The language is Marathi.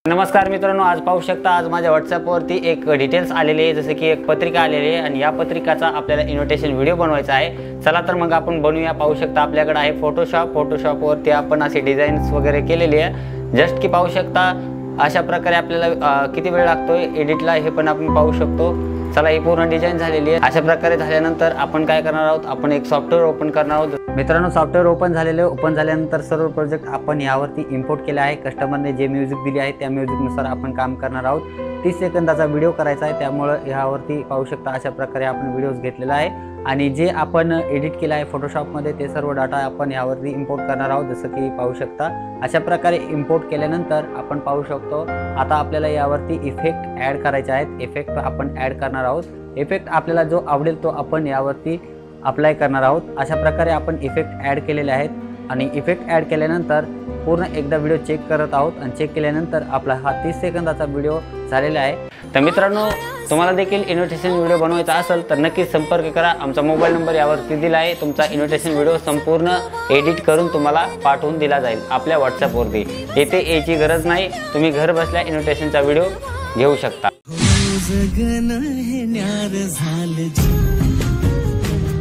नमस्कार मित्रांनो, आज पाहू शकता आज माझ्या व्हॉट्सअपवरती एक डिटेल्स आलेले आहे, जसे की एक पत्रिका आलेली आहे आणि या पत्रिकाचा आपल्याला इन्व्हिटेशन व्हिडिओ बनवायचा आहे। चला तर मग आपण बनवूया। पाहू शकता आपल्याकडे आहे फोटोशॉपवरती आपण असे डिझाईन्स वगैरे केलेली आहे। जस्ट की पाहू शकता अशा प्रकारे आपल्याला किती वेळ लागतोय एडिटला हे पण आपण पाहू शकतो। चला ही पूर्ण डिझाइन झालेली आहे। अशा प्रकारे झाल्यानंतर आपण काय करणार आहोत, आपण एक सॉफ्टवेअर ओपन करणार आहोत। मित्रांनो, सॉफ्टवेअर ओपन झाल्यानंतर सर्व प्रोजेक्ट आपण यावरती इंपोर्ट केले आहे। कस्टमरने जे म्युझिक दिले आहे त्या म्युझिकनुसार आपण काम करणार आहोत। 30 सेकंदाचा व्हिडिओ करायचा आहे, त्यामुळे यावरती पाहू शकता अशा प्रकारे आपण व्हिडिओज घेतलेला आहे आणि जे आपण एडिट केला आहे फोटोशॉपमध्ये ते सर्व डाटा आपण यावरती इंपोर्ट करणार आहोत। जसं की पाहू शकता अशा प्रकारे इंपोर्ट केल्यानंतर आपण पाहू शकतो आता आपल्याला यावरती इफेक्ट ॲड करायचे आहेत। इफेक्ट आपण ॲड करणार आहोत। इफेक्ट आपल्याला जो आवडेल तो आपण यावरती अप्लाय करणार आहोत। अशा प्रकारे आपण इफेक्ट ॲड केलेले आहेत आणि इफेक्ट ॲड केल्यानंतर पूर्ण एकदा व्हिडिओ चेक करत आहोत आणि चेक केल्यानंतर आपला हा 30 सेकंदाचा व्हिडिओ झालेला आहे। तर मित्रांनो, तुम्हाला देखील इन्व्हिटेशन व्हिडिओ बनवायचा असेल तर नक्कीच संपर्क करा। आमचा मोबाईल नंबर यावरती दिला आहे। तुमचा इन्व्हिटेशन व्हिडिओ संपूर्ण एडिट करून तुम्हाला पाठवून दिला जाईल आपल्या व्हॉट्सअपवरती। येथे यायची गरज नाही, तुम्ही घर बसल्या इन्व्हिटेशनचा व्हिडिओ घेऊ शकता।